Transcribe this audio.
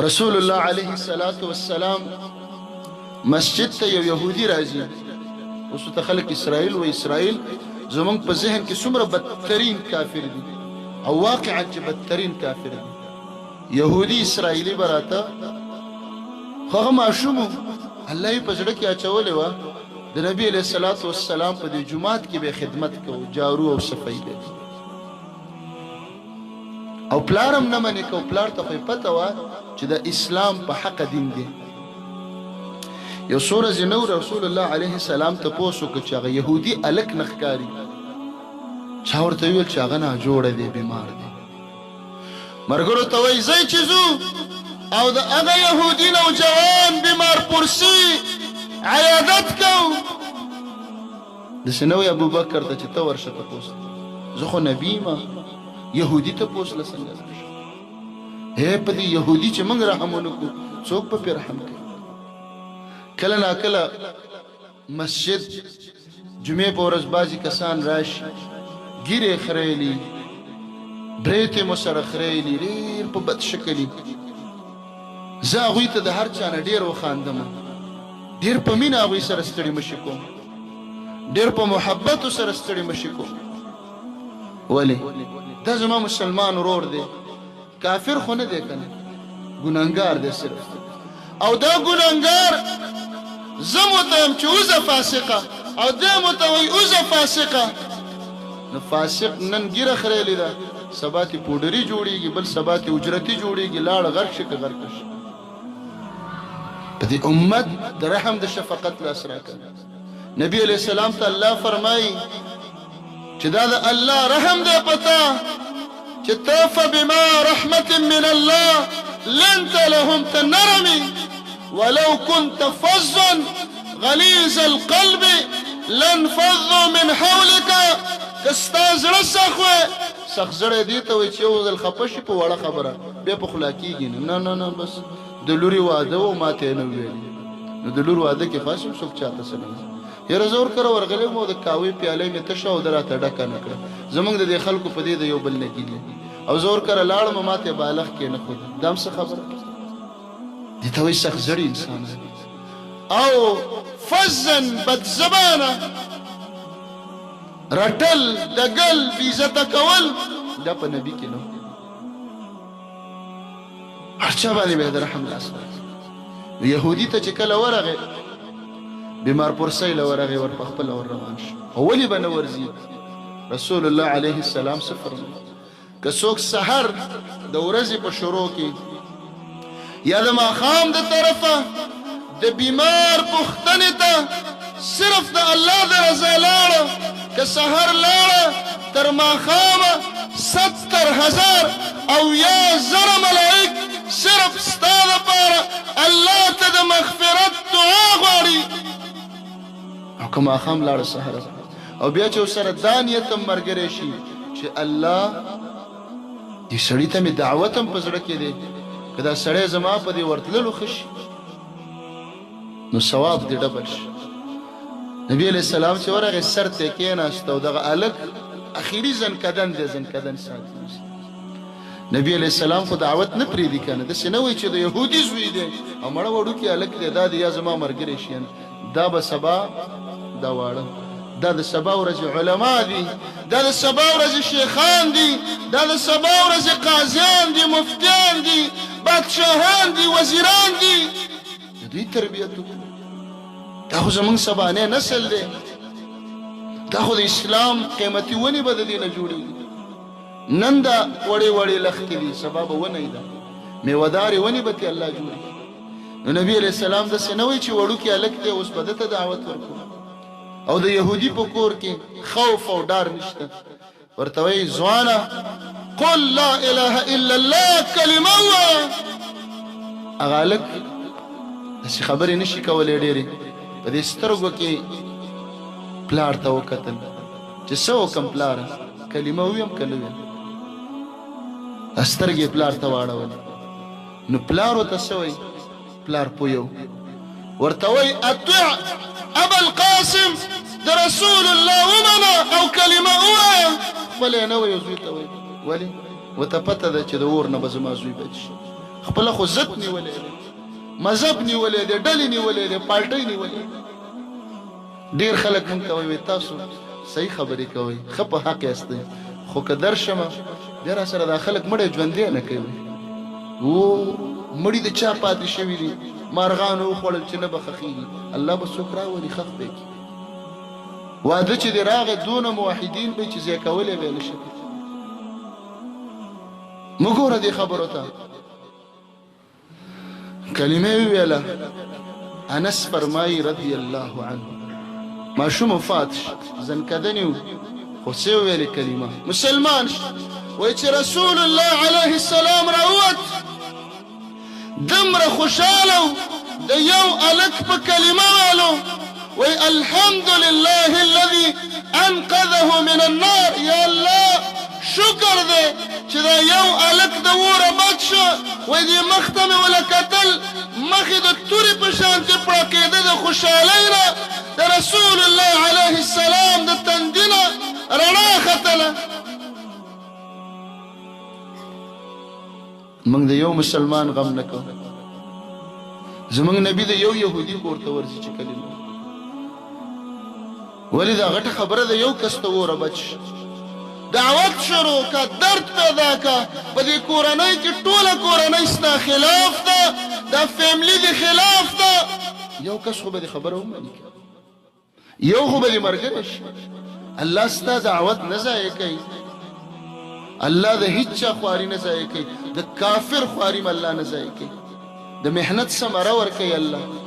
رسول الله علیه السلام مسجد ته یو يهودي راځي. اوس ته خلک اسرائیل و اسرائیل زمونږ په ذهن کې څومره بدترین کافر دي او واقعا چې بدترین کافر دي. يهودي اسرائیلي براته خو هغه ماشوم الله یې په زړه کې اچولې وه د نبی علیه السلام په دې جومات کې به خدمت کوو، جارو او صفایي به او پلار هم نه منې کو. پلار ته خو یې پته وه چې د اسلام په حق دین دی. یو څو ورځې نه رسول الله علیه السلام تپوس وکړ چې هغه یهودي هلک نه ښکاري. چا ورته وویل چې هغه ناجوړه دی، بیمار دی. ملګرو ته وایي ځئ چې ځو او د هغه یهودي نوجوان بیمار پرسي عیادت کوو. داسې نه وایي ابوبکر ته چې ته ورشه تپوس زه خو نبي یم، یهودي تپوس له څنګه راشم؟ په دې یهودي چې موږ رحم ونه کړو څوک به پرې رحم کوي؟ کله ناکله مسجد جمعې په ورځ بعضې کسان راشي ګیرې خریلي، برېتې مو سره خریلي، ډېر په بد شکلي. زه هغوی ته د هر چا نه ډېر وخاندم، ډېر په مینه هغوی سره ستړي مشي کوم، ډېر په محبتو سره ستړي مشي کوم. ولې؟ دا زما مسلمان ورور دی، کافر خو نه دی که نه، ګناهګار دی صرف. او دا ګناهګار زه مو ته یم چې اوزه فاسقه او دی مو ته وایي اوزه فاسقه. نو فاسق نن ګیره خریلې ده، سبا تې پوډري جوړېږي، بل سبا تې اجرتي جوړېږي، لاړه غرق شي که غرقه شي. په دې امت د رحم د شفقت لاس راکړه. نبی علیه السلام ته الله فرمایي چې دا د الله رحم دی پتا چې ته فبما رحمة من الله لنت لهم تنرمي ولو كنت فظا غليظ القلب لانفضوا من حولك. کستا زړه سخت وی، سخت زړی دې ته وایي چې یو ځل خفه شي په وړه خبره بیا په خوله کېږي نه. نه بس د لورې واده و ما ته یې نه ویلي. نو د لور واده کې خاص څوک چاته څه نه یاره زه ورکره ورغلی وم او د کاوې پیاله مې تشه او ده راته ډکه نه کړه. زموږ د دې خلکو په دې د یو بل نه ګیلې او زه ورکره لاړم ما ته یې بالغ کېنښوده. دا هم څه خبره دې ته وایي سخت زړي انسان او فظا بدزبانه رټل دګل بېعزته کول. دا په نبي کې نه هر چا باندې به یې د رحم لاس یهودي ته چې کله ورغی بیمار پرسی له ورغی ور په خپله ور روان شو. او ولې به نه ورځي؟ رسول الله علیه السلام څه فرمایي؟ که څوک سحر د ورځې په شروع کې یا د ماښام د طرفه د بیمار پوښتنې ته صرف د الله د رضا لاړه، که سحر لاړه تر ماښامه 70,000 او یا زره ملائک صرف ستا دپاره الله ته د مغفرت دعا غواړي. او که ماښام لاړه سحر او بیا چې ورسره دا نیت هم ملګری شي چې الله دې سړي ته مې دعوت هم په زړه کې دی، که دا سړی زما په دې ورتللو ښه شي نو ثواب دې ډبل شي. نبی علیه السلام چې ورغی سر ته یې کېناسته او دغه هلک اخري زنکدن دی، زنکدن ساتي. نبی علیه السلام خو دعوت نه پرېږدي که نه، داسې نه وایي چې د یهودي زوی دی او مړه وړوکي هلک دی دا د یا زما ملګری شي. دا به سبا دا واړه دا د سبا ورځې علما دي، دا د سبا ورځې شیخان دي، دا د سبا ورځې قاضیان دي، مفتیان دي، بادشاهان دي، وزیران دي. د دوی تربیت وکړو. دا خو زمونږ سبانۍ نسل دی. دا خو د اسلام قیمتي ونې به د دې نه جوړېږي. نن دا وړې وړې لښتې دي، سبا به ونې ده میوهدارې ونې به ترې الله جوړېږي. نو نبي علیه السلام داسې نه وایي چې وړوکي هلک دی اوس به ده ته دعوت ورکړو. او د یهودي په کور کې خوف او ډار نشته. ورته وایي ځوانه قل لا اله الا الله کلمه ووایه. هغه هلک داسې خبرې نشي کولی ډېرې. په دې سترګو کې پلار ته وکتل چې څه وکړم پلاره، کلمه وویم که نه ویم؟ سترګې پلار ته واړولې. نو پلار ورته څه وایي؟ پلار پویو ورته وایي اطع ابا القاسم د رسول الله ومنه او کلمه ووایه. خپله یې نه وایي زوی ته وایي. ولې؟ ورته پته ده چې د اور نه به زما زوی بچ شي. خپل خو عزت نیولې دی مذهب نیولې دی ډلې نیولې دی پارټۍ نیولې ډیر خلک مونږ ته وایي تاسو صحیح خبرې کوئ ښه په حق یاستئ خو که درشمه بیا را سره دا خلک مړی ژوندی نه کوي مړي د چا پاتې شوي دي مارغانو وخوړل چې نه به خښېږي الله به څوک راولي خښ به کړي واده چې دې راغی دونه موحدین به چې ځای کولی به یې نه شي مه ګوره دې خبرو ته کلمه یې وویله انس فرمایي رضی الله عنه ماشوم وفات زنکدنی و خو څه وویلې کلمه مسلمان وایي چې رسول الله علیه السلام راووت دمره خوشحاله و د یو هلک په کلمه ویلو وی الحمد لله الذي انقذه من النار یا الله شکر دی چې دا یو هلک د وره بچ شو وی دې مخ ته مې ولکتل مخې د تورې په شان چې پړکېده د خوشحالۍ نه د رسول الله علیه السلام د تندي نه رڼا ختله موږ د یو مسلمان غم نه کوو زموږ نبی د یو یهودي کور ته ورځي چې کلمه ولې دا غټه خبره ده یو کس ته وره بچ دعوت شروع کا درد پیدا کا په دې کورنۍ کې ټوله کورنۍ ستا خلاف ده دا فیملی د خلاف ده یو کس خو به دې خبره ومني یو خو به دې ملګری شي الله ستا دعوت نه ضایع کوي الله د هیڅ چا خواري نه ضایع کوي د کافر خواري م الله نه ضایع کوي د محنت ثمره ورکوي الله